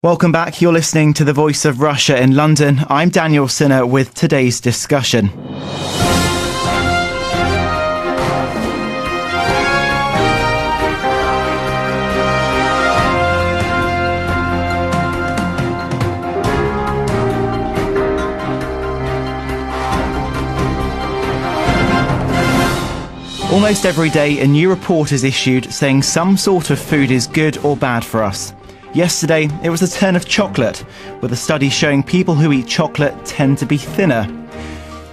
Welcome back. You're listening to The Voice of Russia in London. I'm Daniel Sinner with today's discussion. Almost every day a new report is issued saying some sort of food is good or bad for us. Yesterday, it was the turn of chocolate, with a study showing people who eat chocolate tend to be thinner.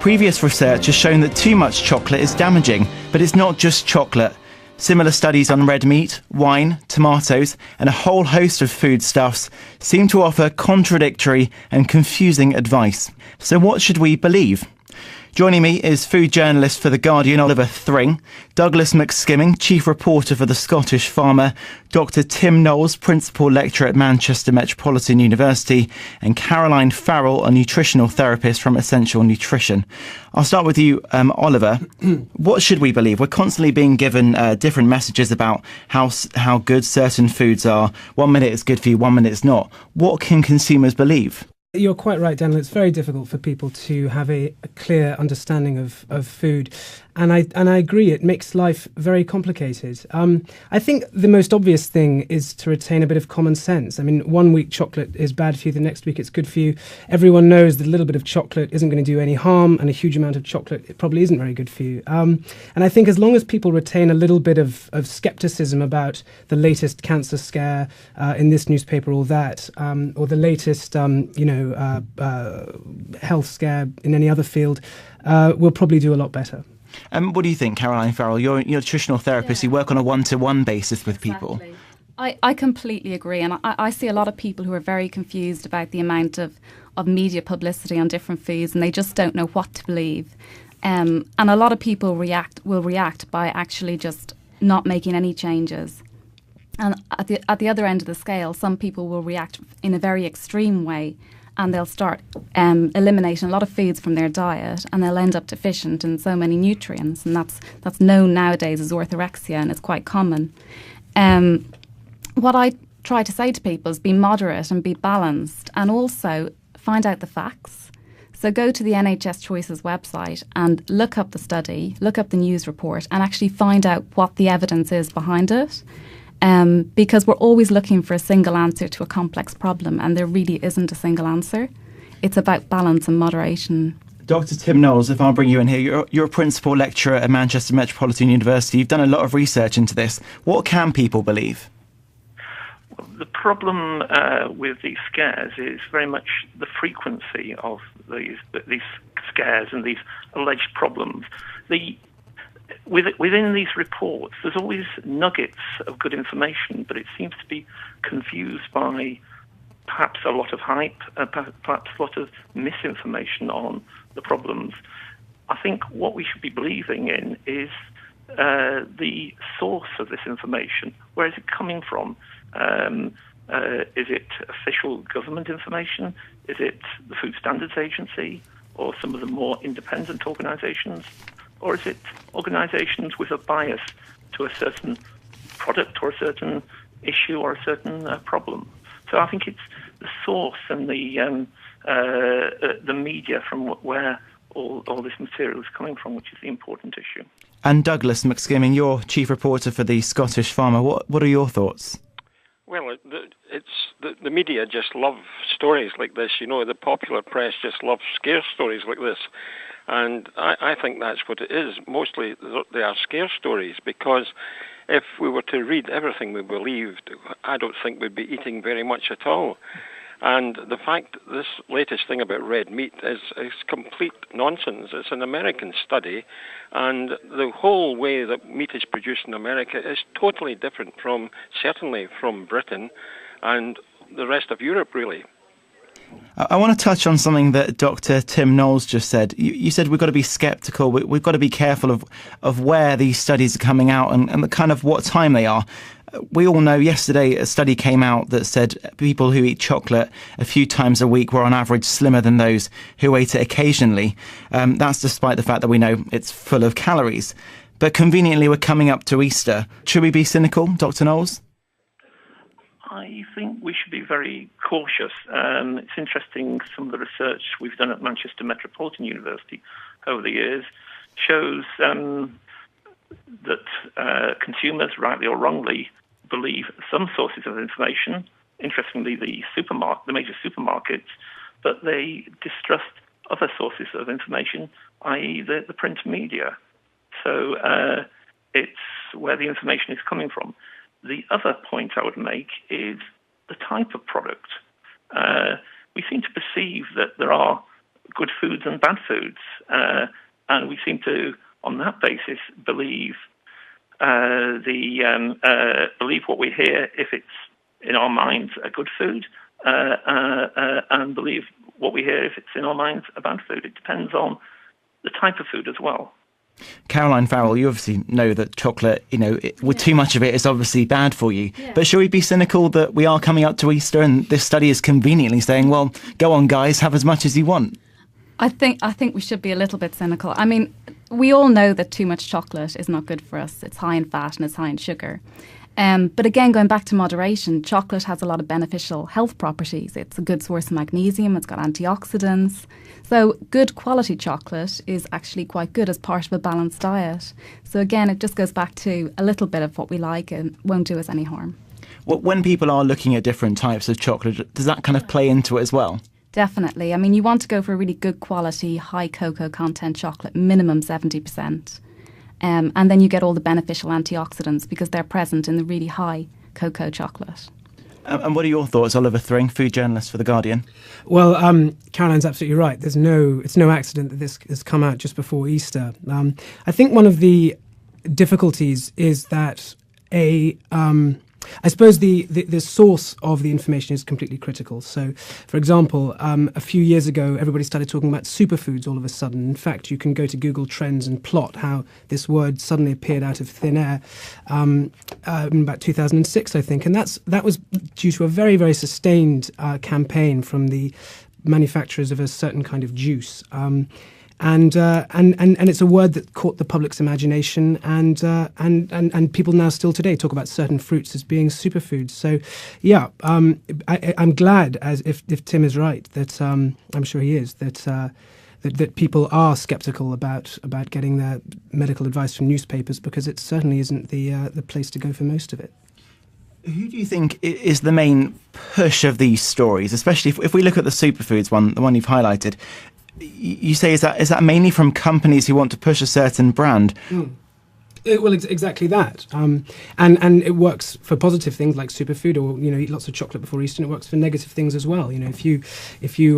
Previous research has shown that too much chocolate is damaging, but it's not just chocolate. Similar studies on red meat, wine, tomatoes, and a whole host of foodstuffs seem to offer contradictory and confusing advice. So what should we believe? Joining me is food journalist for The Guardian, Oliver Thring, Douglas McSkimming, chief reporter for The Scottish Farmer, Dr Tim Knowles, principal lecturer at Manchester Metropolitan University, and Caroline Farrell, a nutritional therapist from Essential Nutrition. I'll start with you, Oliver. What should we believe? We're constantly being given different messages about how good certain foods are. 1 minute it's good for you, 1 minute it's not. What can consumers believe? You're quite right, Daniel. It's very difficult for people to have a clear understanding of food. And I agree, it makes life very complicated. I think the most obvious thing is to retain a bit of common sense. I mean, 1 week chocolate is bad for you, the next week it's good for you. Everyone knows that a little bit of chocolate isn't going to do any harm, and a huge amount of chocolate, it probably isn't very good for you. And I think as long as people retain a little bit of skepticism about the latest cancer scare in this newspaper or that, or the latest, health scare in any other field, we'll probably do a lot better. What do you think, Caroline Farrell? You're a nutritional therapist. You work on a one-to-one basis with people. I completely agree. And I see a lot of people who are very confused about the amount of media publicity on different foods, and they just don't know what to believe. And a lot of people will react by actually just not making any changes. And at the other end of the scale, some people will react in a very extreme way, and they'll start eliminating a lot of foods from their diet, and they'll end up deficient in so many nutrients, and that's known nowadays as orthorexia, and it's quite common. What I try to say to people is be moderate and be balanced, and also find out the facts. So go to the NHS Choices website and look up the study, look up the news report, and actually find out what the evidence is behind it. Because we're always looking for a single answer to a complex problem, and there really isn't a single answer. It's about balance and moderation. Dr Tim Knowles, if I'll bring you in here, you're a principal lecturer at Manchester Metropolitan University. You've done a lot of research into this. What can people believe? Well, the problem with these scares is very much the frequency of these scares and these alleged problems. Within these reports, there's always nuggets of good information, but it seems to be confused by perhaps a lot of hype, perhaps a lot of misinformation on the problems. I think what we should be believing in is the source of this information. Where is it coming from? Is it official government information? Is it the Food Standards Agency or some of the more independent organisations? Or is it organisations with a bias to a certain product or a certain issue or a certain problem? So I think it's the source and the media from where all this material is coming from, which is the important issue. And Douglas McSkimming, you're chief reporter for The Scottish Farmer. What are your thoughts? Well, the media just love stories like this. You know, the popular press just loves scare stories like this. And I think that's what it is. Mostly they are scare stories, because if we were to read everything we believed, I don't think we'd be eating very much at all. And the fact this latest thing about red meat is complete nonsense. It's an American study, and the whole way that meat is produced in America is totally different certainly from Britain and the rest of Europe, really. I want to touch on something that Dr. Tim Knowles just said. You said we've got to be sceptical. We've got to be careful of where these studies are coming out and the kind of what time they are. We all know yesterday a study came out that said people who eat chocolate a few times a week were on average slimmer than those who ate it occasionally. That's despite the fact that we know it's full of calories. But conveniently, we're coming up to Easter. Should we be cynical, Dr. Knowles? I think we should be very cautious. It's interesting, some of the research we've done at Manchester Metropolitan University over the years shows that consumers, rightly or wrongly, believe some sources of information, interestingly the major supermarkets, but they distrust other sources of information, i.e. the print media. So it's where the information is coming from. The other point I would make is the type of product. We seem to perceive that there are good foods and bad foods, and we seem to, on that basis, believe believe what we hear if it's in our minds a good food, and believe what we hear if it's in our minds a bad food. It depends on the type of food as well. Caroline Farrell, you obviously know that chocolate, with too much of it is obviously bad for you. Yeah. But should we be cynical that we are coming up to Easter and this study is conveniently saying, well, go on, guys, have as much as you want? I think we should be a little bit cynical. I mean, we all know that too much chocolate is not good for us. It's high in fat and it's high in sugar. But again, going back to moderation, chocolate has a lot of beneficial health properties. It's a good source of magnesium. It's got antioxidants. So good quality chocolate is actually quite good as part of a balanced diet. So again, it just goes back to a little bit of what we like and won't do us any harm. Well, when people are looking at different types of chocolate, does that kind of play into it as well? Definitely. I mean, you want to go for a really good quality, high cocoa content chocolate, minimum 70%. And then you get all the beneficial antioxidants because they're present in the really high cocoa chocolate. And what are your thoughts, Oliver Thring, food journalist for The Guardian? Well, Caroline's absolutely right. It's no accident that this has come out just before Easter. I think one of the difficulties is that I suppose the source of the information is completely critical. So, for example, a few years ago, everybody started talking about superfoods all of a sudden. In fact, you can go to Google Trends and plot how this word suddenly appeared out of thin air in about 2006, I think. And that was due to a very, very sustained campaign from the manufacturers of a certain kind of juice. And it's a word that caught the public's imagination, and people now still today talk about certain fruits as being superfoods. So, yeah, I'm glad, as if Tim is right, that I'm sure he is, that people are sceptical about getting their medical advice from newspapers, because it certainly isn't the place to go for most of it. Who do you think is the main push of these stories, especially if we look at the superfoods one, the one you've highlighted? You say is that mainly from companies who want to push a certain brand? Well, exactly that, and it works for positive things like superfood, or eat lots of chocolate before Easter. And it works for negative things as well. If you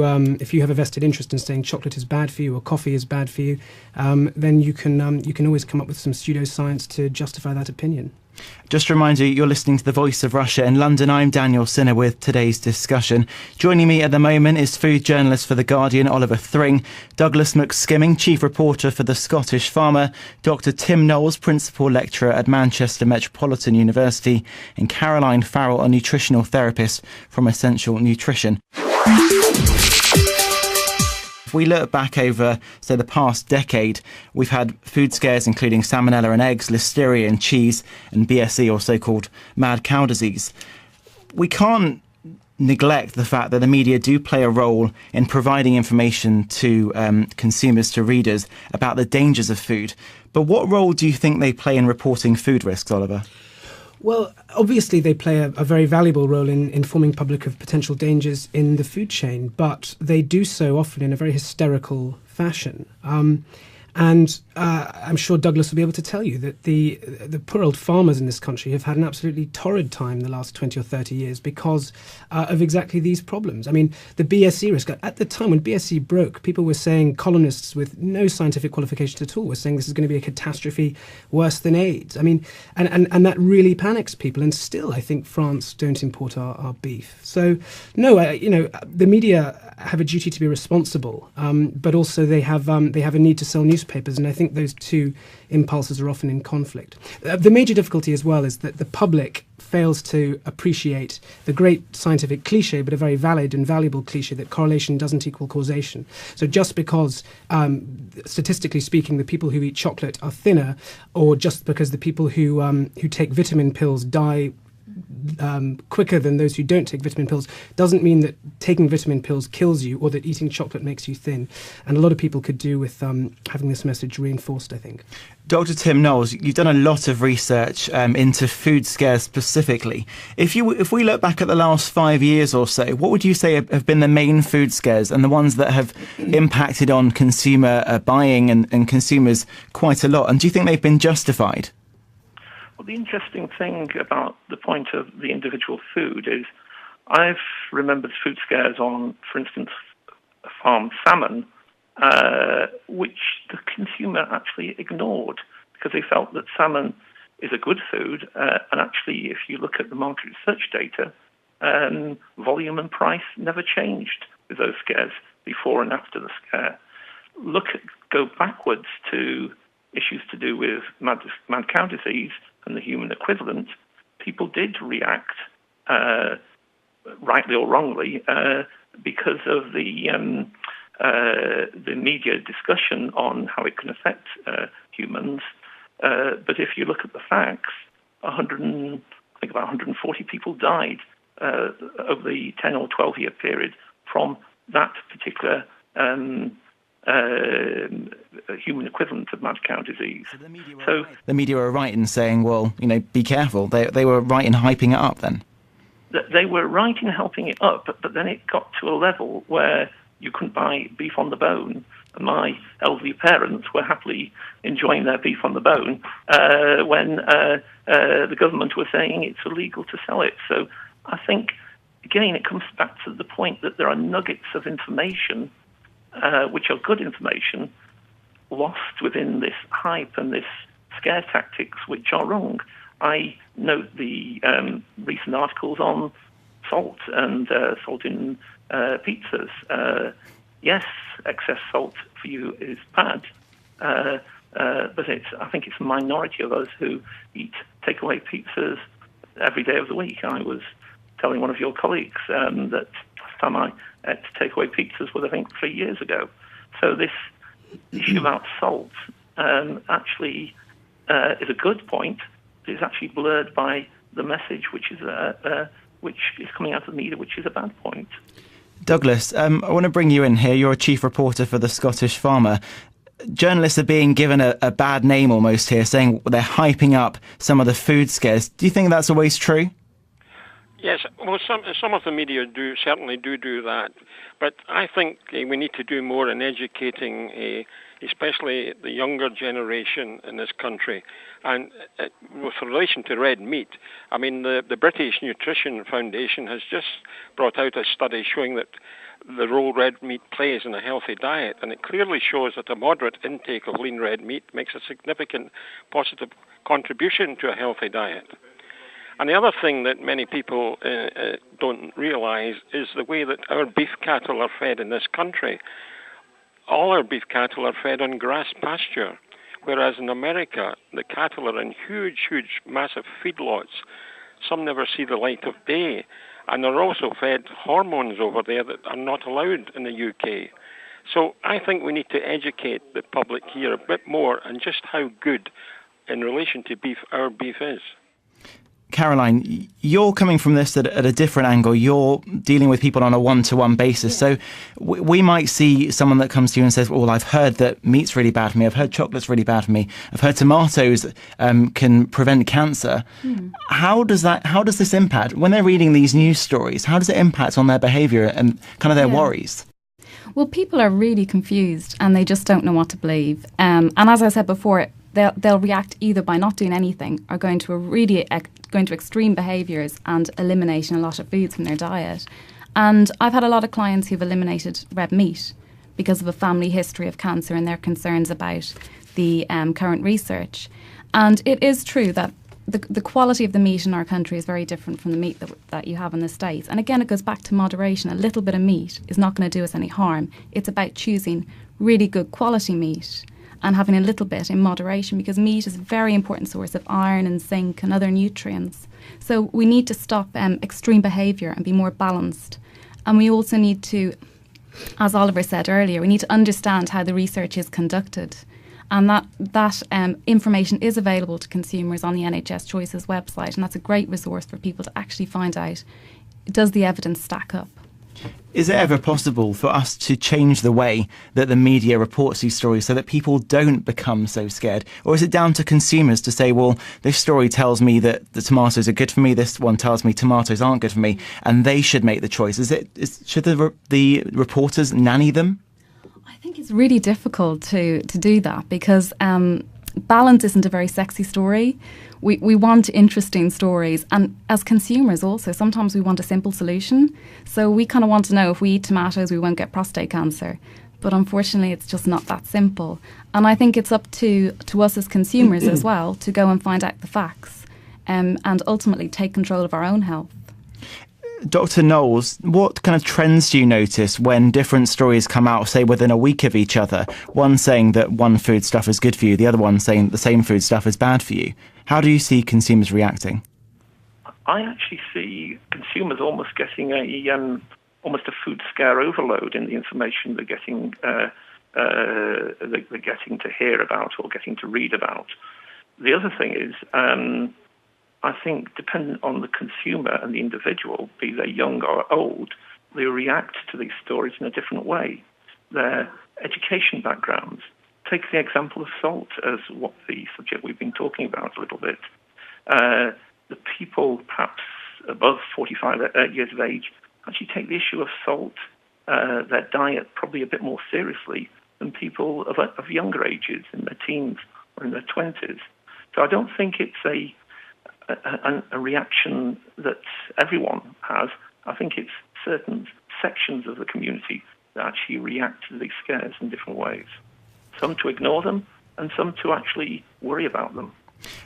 have a vested interest in saying chocolate is bad for you or coffee is bad for you, then you can always come up with some pseudoscience to justify that opinion. Just a reminder, you're listening to The Voice of Russia in London. I'm Daniel Sinner with today's discussion. Joining me at the moment is food journalist for The Guardian, Oliver Thring, Douglas McSkimming, chief reporter for The Scottish Farmer, Dr. Tim Knowles, principal lecturer at Manchester Metropolitan University, and Caroline Farrell, a nutritional therapist from Essential Nutrition. If we look back over, say, the past decade, we've had food scares including salmonella in eggs, listeria in cheese, and BSE, or so-called mad cow disease. We can't neglect the fact that the media do play a role in providing information to consumers, to readers, about the dangers of food. But what role do you think they play in reporting food risks, Oliver? Well, obviously they play a very valuable role in informing public of potential dangers in the food chain, but they do so often in a very hysterical fashion. And I'm sure Douglas will be able to tell you that the poor old farmers in this country have had an absolutely torrid time the last 20 or 30 years because of exactly these problems. I mean, the BSE risk, at the time when BSE broke, people were saying, columnists with no scientific qualifications at all were saying this is going to be a catastrophe worse than AIDS. I mean, and that really panics people. And still, I think France don't import our beef. So, no, the media have a duty to be responsible, but also they have a need to sell newspapers, and I think those two impulses are often in conflict. The major difficulty as well is that the public fails to appreciate the great scientific cliche, but a very valid and valuable cliche, that correlation doesn't equal causation. So just because, statistically speaking, the people who eat chocolate are thinner, or just because the people who take vitamin pills die quicker than those who don't take vitamin pills doesn't mean that taking vitamin pills kills you or that eating chocolate makes you thin. And a lot of people could do with having this message reinforced, I think. Dr. Tim Knowles, you've done a lot of research into food scares specifically. If we look back at the last 5 years or so, what would you say have been the main food scares and the ones that have impacted on consumer buying and consumers quite a lot? And do you think they've been justified? Well, the interesting thing about the point of the individual food is I've remembered food scares on, for instance, farmed salmon, which the consumer actually ignored because they felt that salmon is a good food. And actually, if you look at the market research data, volume and price never changed with those scares before and after the scare. Go backwards to issues to do with mad cow disease and the human equivalent. People did react, rightly or wrongly, because of the media discussion on how it can affect humans. But if you look at the facts, about 140 people died over the 10 or 12 year period from that particular human equivalent of mad cow disease. So the media were right in saying, well, be careful. They were right in hyping it up then. They were right in helping it up, but then it got to a level where you couldn't buy beef on the bone. And my elderly parents were happily enjoying their beef on the bone when the government was saying it's illegal to sell it. So I think, again, it comes back to the point that there are nuggets of information which are good information, lost within this hype and this scare tactics, which are wrong. I note the recent articles on salt and salt in pizzas. Yes, excess salt for you is bad, but I think it's a minority of us who eat takeaway pizzas every day of the week. I was telling one of your colleagues that last time I ate takeaway pizzas was, I think, 3 years ago. So this issue about salt actually is a good point. It's actually blurred by the message which is coming out of the media, which is a bad point. Douglas, I want to bring you in here. You're a chief reporter for the Scottish Farmer. Journalists are being given a bad name almost here, saying they're hyping up some of the food scares. Do you think that's always true? Yes, well, some of the media certainly do that, but I think we need to do more in educating, especially the younger generation in this country. And with relation to red meat, I mean, the British Nutrition Foundation has just brought out a study showing that the role red meat plays in a healthy diet, and it clearly shows that a moderate intake of lean red meat makes a significant positive contribution to a healthy diet. And the other thing that many people don't realise is the way that our beef cattle are fed in this country. All our beef cattle are fed on grass pasture, whereas in America, the cattle are in huge, massive feedlots. Some never see the light of day, and they're also fed hormones over there that are not allowed in the UK. So I think we need to educate the public here a bit more on just how good, in relation to beef, our beef is. Caroline, you're coming from this at a different angle. You're dealing with people on a one-to-one basis. So we might see someone that comes to you and says, well, I've heard that meat's really bad for me. I've heard chocolate's really bad for me. I've heard tomatoes can prevent cancer. How does this impact? When they're reading these news stories, how does it impact on their behaviour and kind of their worries? Well, people are really confused and they just don't know what to believe. And as I said before, they'll react either by not doing anything or going to extreme behaviours and eliminating a lot of foods from their diet. And I've had a lot of clients who've eliminated red meat because of a family history of cancer and their concerns about the current research. And it is true that the quality of the meat in our country is very different from the meat that you have in the States. And again, it goes back to moderation. A little bit of meat is not going to do us any harm. It's about choosing really good quality meat and having a little bit in moderation, because meat is a very important source of iron and zinc and other nutrients. So we need to stop extreme behaviour and be more balanced. And we also need to, as Oliver said earlier, we need to understand how the research is conducted And that information is available to consumers on the NHS Choices website, and that's a great resource for people to actually find out, does the evidence stack up? Is it ever possible for us to change the way that the media reports these stories so that people don't become so scared? Or is it down to consumers to say, well, this story tells me that the tomatoes are good for me, this one tells me tomatoes aren't good for me, and they should make the choice? Should the reporters nanny them? I think it's really difficult to do that because balance isn't a very sexy story. We want interesting stories, and as consumers also, sometimes we want a simple solution. So we kind of want to know if we eat tomatoes, we won't get prostate cancer. But unfortunately, it's just not that simple. And I think it's up to us as consumers as well to go and find out the facts and ultimately take control of our own health. Dr. Knowles, what kind of trends do you notice when different stories come out, say, within a week of each other? One saying that one food stuff is good for you, the other one saying the same food stuff is bad for you. How do you see consumers reacting? I actually see consumers almost getting almost a food scare overload in the information they're getting to hear about or getting to read about. The other thing is, I think, dependent on the consumer and the individual, be they young or old, they react to these stories in a different way. Their education backgrounds. Take the example of salt as what the subject we've been talking about a little bit. The people perhaps above 45 years of age actually take the issue of salt, their diet, probably a bit more seriously than people of younger ages, in their teens or in their 20s. So I don't think it's a reaction that everyone has. I think it's certain sections of the community that actually react to these scares in different ways. Some to ignore them and some to actually worry about them.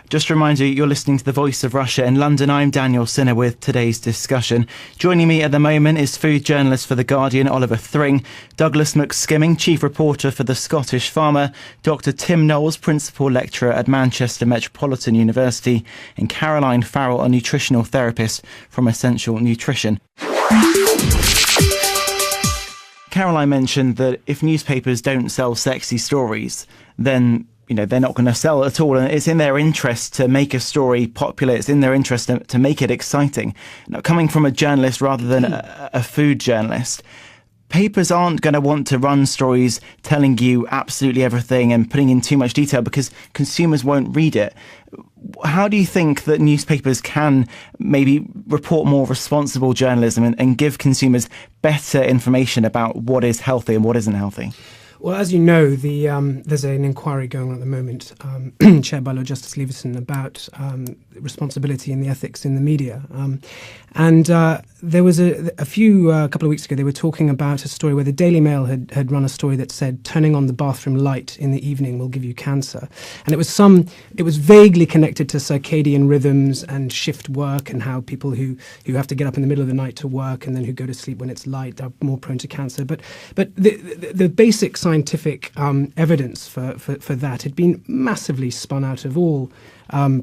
Just a reminder, you're listening to The Voice of Russia in London. I'm Daniel Sinner with today's discussion. Joining me at the moment is food journalist for The Guardian, Oliver Thring, Douglas McSkimming, chief reporter for The Scottish Farmer, Dr. Tim Knowles, principal lecturer at Manchester Metropolitan University, and Caroline Farrell, a nutritional therapist from Essential Nutrition. Caroline mentioned that if newspapers don't sell sexy stories, then they're not going to sell at all, and it's in their interest to make a story popular. It's in their interest to make it exciting. Now, coming from a journalist rather than a food journalist, papers aren't going to want to run stories telling you absolutely everything and putting in too much detail because consumers won't read it. How do you think that newspapers can maybe report more responsible journalism and give consumers better information about what is healthy and what isn't healthy? Well, as you know, there's an inquiry going on at the moment, chaired by Lord Justice Leveson, about responsibility and the ethics in the media. And there was a couple of weeks ago, they were talking about a story where the Daily Mail had run a story that said turning on the bathroom light in the evening will give you cancer. And it was vaguely connected to circadian rhythms and shift work and how people who have to get up in the middle of the night to work and then who go to sleep when it's light are more prone to cancer. But the basic scientific evidence for that had been massively spun out of all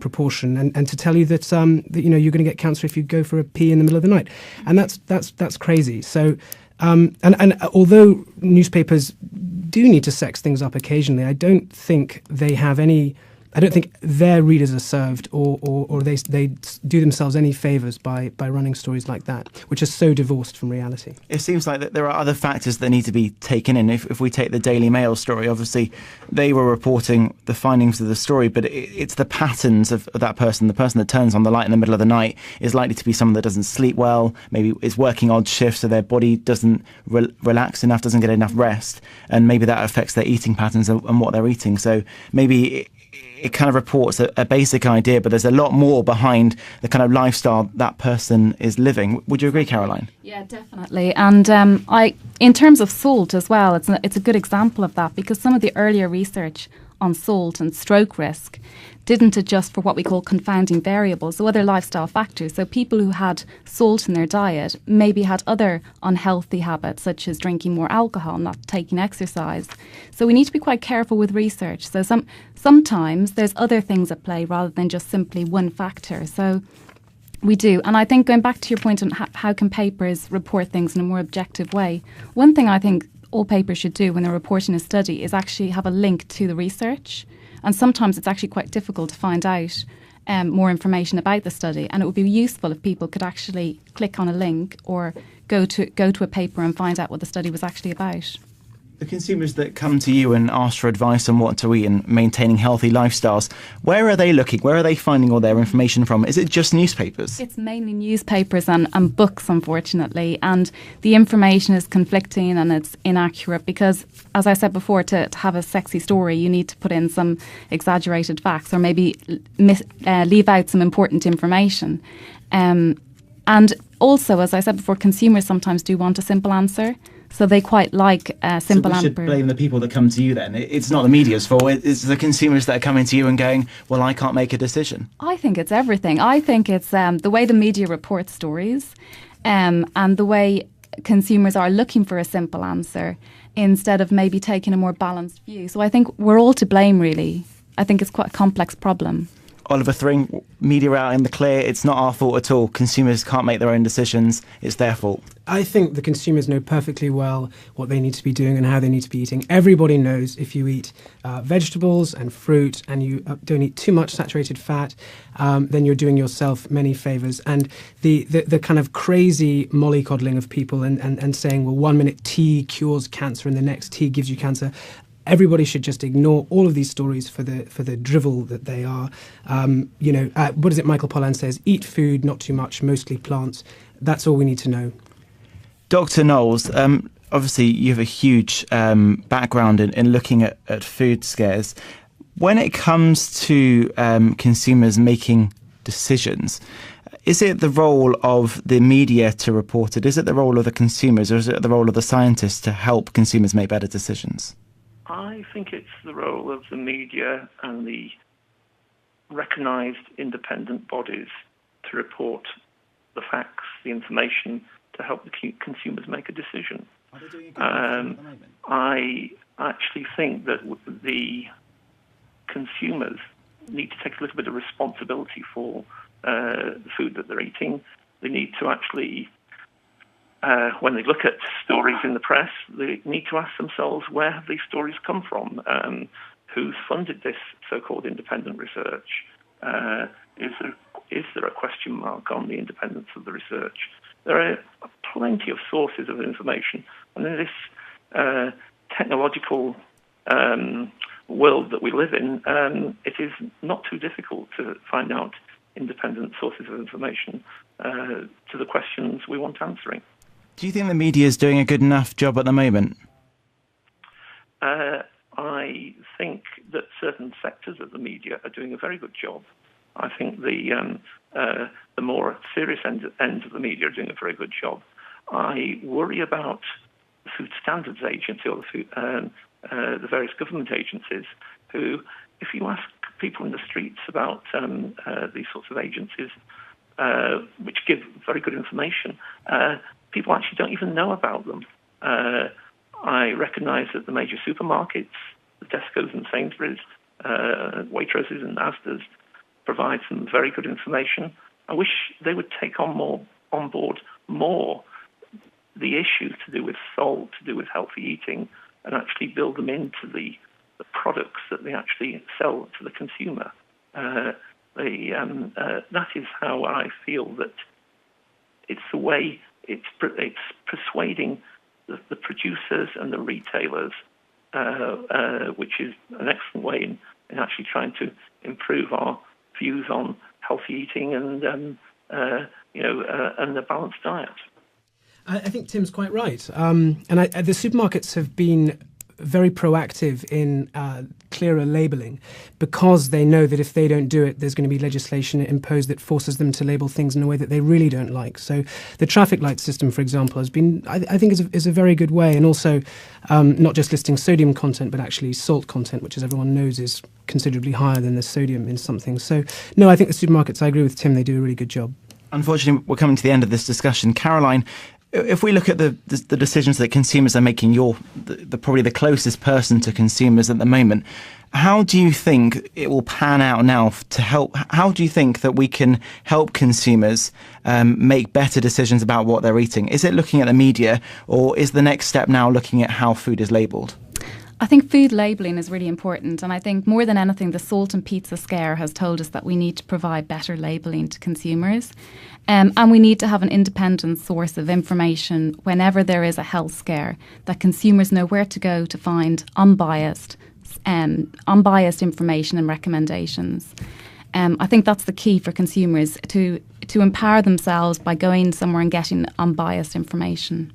proportion, and to tell you that you're going to get cancer if you go for a pee in the middle of the night, and that's crazy. So and although newspapers do need to sex things up occasionally, I don't think their readers are served or they do themselves any favours by running stories like that, which are so divorced from reality. It seems like that there are other factors that need to be taken in. If we take the Daily Mail story, obviously they were reporting the findings of the story, but it's the patterns of that person. The person that turns on the light in the middle of the night is likely to be someone that doesn't sleep well, maybe is working odd shifts, so their body doesn't relax enough, doesn't get enough rest, and maybe that affects their eating patterns and what they're eating. So maybe it kind of reports a basic idea, but there's a lot more behind the kind of lifestyle that person is living. Would you agree, Caroline? Yeah, definitely. And in terms of salt as well, it's a good example of that, because some of the earlier research on salt and stroke risk didn't adjust for what we call confounding variables, so other lifestyle factors. So people who had salt in their diet maybe had other unhealthy habits, such as drinking more alcohol, not taking exercise. So we need to be quite careful with research. So sometimes there's other things at play rather than just simply one factor. So we do. And I think, going back to your point on how can papers report things in a more objective way, one thing I think all papers should do when they're reporting a study is actually have a link to the research. And sometimes it's actually quite difficult to find out more information about the study, and it would be useful if people could actually click on a link or go to a paper and find out what the study was actually about. The consumers that come to you and ask for advice on what to eat and maintaining healthy lifestyles, where are they looking? Where are they finding all their information from? Is it just newspapers? It's mainly newspapers and books, unfortunately, and the information is conflicting and it's inaccurate because, as I said before, to have a sexy story, you need to put in some exaggerated facts or maybe leave out some important information. And also, as I said before, consumers sometimes do want a simple answer. So they quite like simple answers. So we should blame the people that come to you then? It's not the media's fault, it's the consumers that are coming to you and going, well, I can't make a decision. I think it's everything. I think it's the way the media reports stories and the way consumers are looking for a simple answer instead of maybe taking a more balanced view. So I think we're all to blame, really. I think it's quite a complex problem. Oliver Thring, media out in the clear, it's not our fault at all. Consumers can't make their own decisions, it's their fault. I think the consumers know perfectly well what they need to be doing and how they need to be eating. Everybody knows if you eat vegetables and fruit and you don't eat too much saturated fat, then you're doing yourself many favours. And the kind of crazy mollycoddling of people and saying, well, 1 minute tea cures cancer and the next tea gives you cancer. Everybody should just ignore all of these stories for the drivel that they are. What is it Michael Pollan says? Eat food, not too much, mostly plants. That's all we need to know. Dr. Knowles, obviously you have a huge background in looking at food scares. When it comes to consumers making decisions, is it the role of the media to report it? Is it the role of the consumers, or is it the role of the scientists to help consumers make better decisions? I think it's the role of the media and the recognised independent bodies to report the facts, the information, to help the consumers make a decision. Are they doing a good job at the moment? I actually think that the consumers need to take a little bit of responsibility for the food that they're eating. They need to actually, when they look at stories in the press, they need to ask themselves, where have these stories come from? Who's funded this so-called independent research? Is there a question mark on the independence of the research? There are plenty of sources of information, and in this technological world that we live in, it is not too difficult to find out independent sources of information to the questions we want answering. Do you think the media is doing a good enough job at the moment? I think that certain sectors of the media are doing a very good job. I think the more serious end of the media are doing a very good job. I worry about the Food Standards Agency or the various government agencies who, if you ask people in the streets about these sorts of agencies, which give very good information, people actually don't even know about them. I recognise that the major supermarkets, the Tesco's and Sainsbury's, Waitroses and Asda's, provide some very good information. I wish they would take on board more the issues to do with salt, to do with healthy eating, and actually build them into the products that they actually sell to the consumer. That is how I feel that it's the way it's persuading the producers and the retailers, which is an excellent way in actually trying to improve our views on healthy eating and a balanced diet. I think Tim's quite right. And the supermarkets have been very proactive in clearer labelling because they know that if they don't do it, there's going to be legislation imposed that forces them to label things in a way that they really don't like. So the traffic light system, for example, has been, I think, is a very good way. And also not just listing sodium content, but actually salt content, which, as everyone knows, is considerably higher than the sodium in something. So, no, I think the supermarkets, I agree with Tim, they do a really good job. Unfortunately, we're coming to the end of this discussion. Caroline, if we look at the decisions that consumers are making, you're probably the closest person to consumers at the moment. How do you think it will pan out now to help? How do you think that we can help consumers make better decisions about what they're eating? Is it looking at the media, or is the next step now looking at how food is labelled? I think food labelling is really important, and I think more than anything the salt and pizza scare has told us that we need to provide better labelling to consumers, and we need to have an independent source of information whenever there is a health scare, that consumers know where to go to find unbiased information and recommendations. I think that's the key for consumers, to empower themselves by going somewhere and getting unbiased information.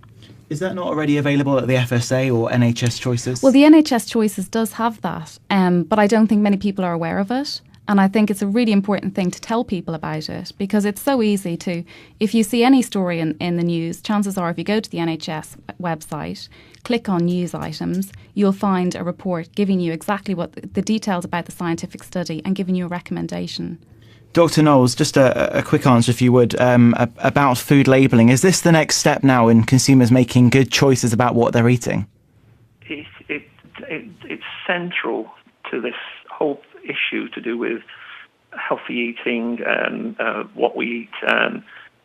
Is that not already available at the FSA or NHS Choices? Well, the NHS Choices does have that, but I don't think many people are aware of it. And I think it's a really important thing to tell people about it, because it's so easy to, if you see any story in the news, chances are if you go to the NHS website, click on news items, you'll find a report giving you exactly what the details about the scientific study and giving you a recommendation. Dr. Knowles, just a quick answer, if you would, about food labelling. Is this the next step now in consumers making good choices about what they're eating? It's central to this whole issue to do with healthy eating, what we eat,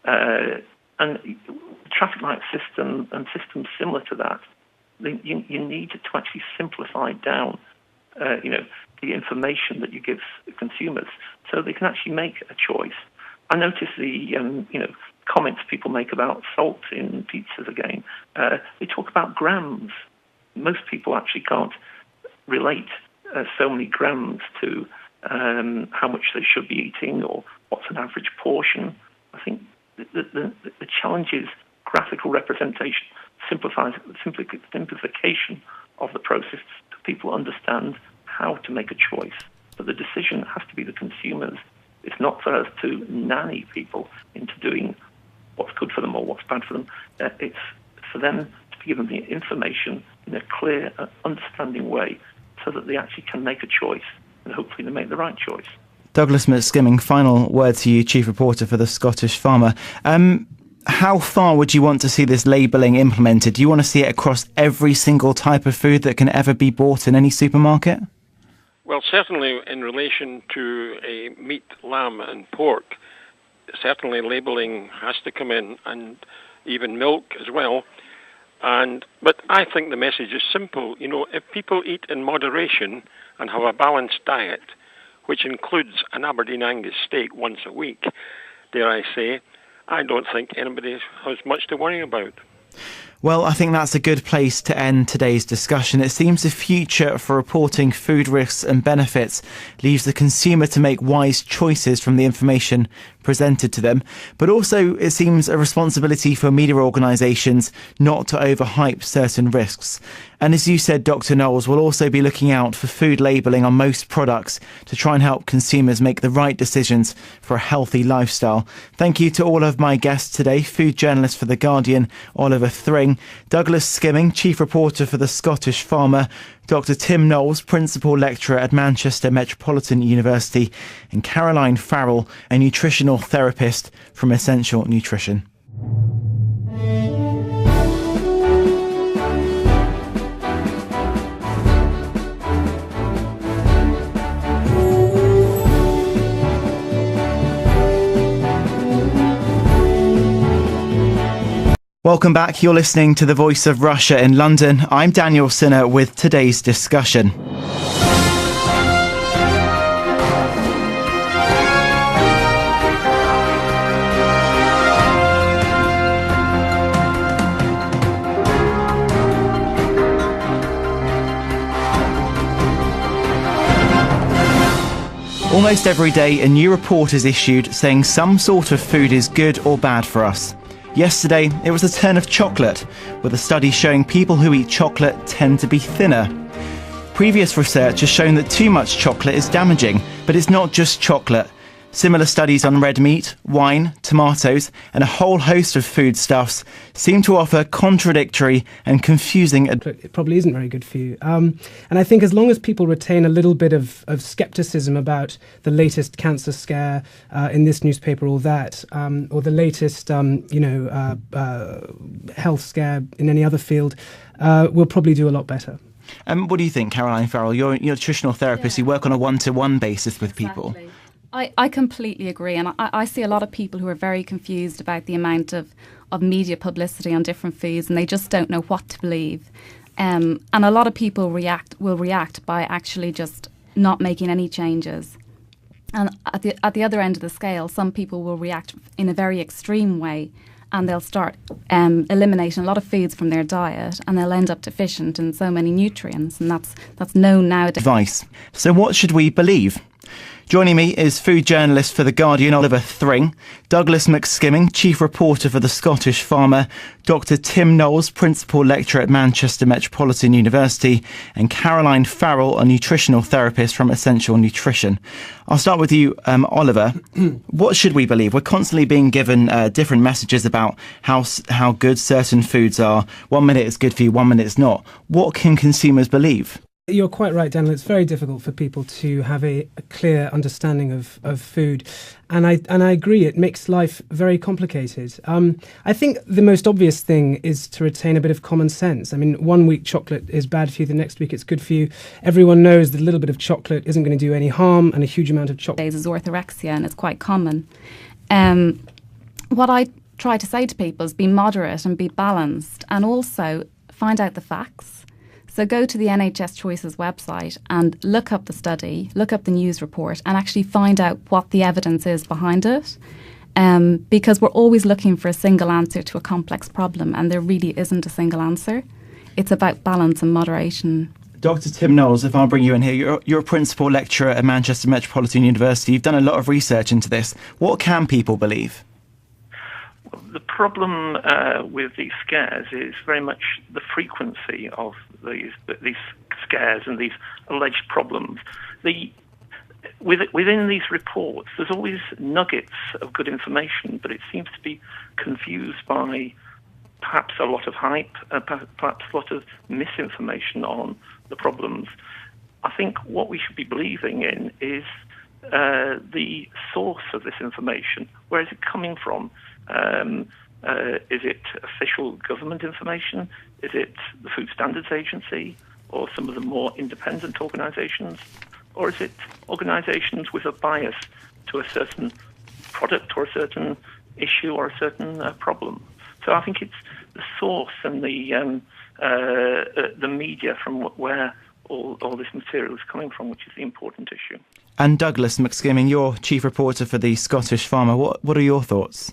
and traffic light system and systems similar to that. You need to actually simplify down, the information that you give consumers, so they can actually make a choice. I notice the comments people make about salt in pizzas again. They talk about grams. Most people actually can't relate so many grams to how much they should be eating or what's an average portion. I think the challenge is graphical representation, simplification of the process, so people understand how to make a choice. But the decision has to be the consumers. It's not for us to nanny people into doing what's good for them or what's bad for them. It's for them to give them the information in a clear, understanding way, so that they actually can make a choice, and hopefully they make the right choice. Douglas McSkimming, final word to you, Chief Reporter for the Scottish Farmer. How far would you want to see this labelling implemented? Do you want to see it across every single type of food that can ever be bought in any supermarket? Well, certainly in relation to meat, lamb and pork, certainly labelling has to come in, and even milk as well. But I think the message is simple. If people eat in moderation and have a balanced diet, which includes an Aberdeen Angus steak once a week, dare I say, I don't think anybody has much to worry about. Well, I think that's a good place to end today's discussion. It seems the future for reporting food risks and benefits leaves the consumer to make wise choices from the information presented to them. But also it seems a responsibility for media organisations not to overhype certain risks. And as you said, Dr. Knowles, we'll also be looking out for food labelling on most products to try and help consumers make the right decisions for a healthy lifestyle. Thank you to all of my guests today: food journalist for The Guardian, Oliver Thring; Douglas McSkimming, Chief Reporter for the Scottish Farmer; Dr. Tim Knowles, Principal Lecturer at Manchester Metropolitan University; and Caroline Farrell, a nutritional therapist from Essential Nutrition. Welcome back. You're listening to The Voice of Russia in London. I'm Daniel Sinner with today's discussion. Almost every day, a new report is issued saying some sort of food is good or bad for us. Yesterday, it was the turn of chocolate, with a study showing people who eat chocolate tend to be thinner. Previous research has shown that too much chocolate is damaging, but it's not just chocolate. Similar studies on red meat, wine, tomatoes, and a whole host of foodstuffs seem to offer contradictory and confusing It probably isn't very good for you. And I think as long as people retain a little bit of scepticism about the latest cancer scare in this newspaper or that, or the latest, health scare in any other field, we'll probably do a lot better. What do you think, Caroline Farrell? You're a nutritional therapist. You work on a one-to-one basis with people. I completely agree, and I see a lot of people who are very confused about the amount of media publicity on different foods, and they just don't know what to believe. And a lot of people will react by actually just not making any changes. And at the other end of the scale, some people will react in a very extreme way, and they'll start eliminating a lot of foods from their diet, and they'll end up deficient in so many nutrients, and that's known nowadays. Advice. So what should we believe? Joining me is food journalist for The Guardian, Oliver Thring, Douglas McSkimming, chief reporter for The Scottish Farmer, Dr Tim Knowles, principal lecturer at Manchester Metropolitan University, and Caroline Farrell, a nutritional therapist from Essential Nutrition. I'll start with you, Oliver. What should we believe? We're constantly being given different messages about how good certain foods are. 1 minute it's good for you, 1 minute it's not. What can consumers believe? You're quite right, Daniel. It's very difficult for people to have a clear understanding of food. And I agree, it makes life very complicated. I think the most obvious thing is to retain a bit of common sense. I mean, 1 week chocolate is bad for you, the next week it's good for you. Everyone knows that a little bit of chocolate isn't going to do any harm, and a huge amount of chocolate is orthorexia, and it's quite common. What I try to say to people is be moderate and be balanced, and also find out the facts. So go to the NHS Choices website and look up the study, look up the news report, and actually find out what the evidence is behind it. Because we're always looking for a single answer to a complex problem, and there really isn't a single answer. It's about balance and moderation. Dr Tim Knowles, if I'll bring you in here, you're a principal lecturer at Manchester Metropolitan University. You've done a lot of research into this. What can people believe? The problem with these scares is very much the frequency of these scares and these alleged problems. Within these reports, there's always nuggets of good information, but it seems to be confused by perhaps a lot of hype, perhaps a lot of misinformation on the problems. I think what we should be believing in is the source of this information. Where is it coming from? Is it official government information? Is it the Food Standards Agency or some of the more independent organisations? Or is it organisations with a bias to a certain product or a certain issue or a certain problem? So I think it's the source and the media from where all this material is coming from, which is the important issue. And Douglas McSkimming, you're chief reporter for The Scottish Farmer. What are your thoughts?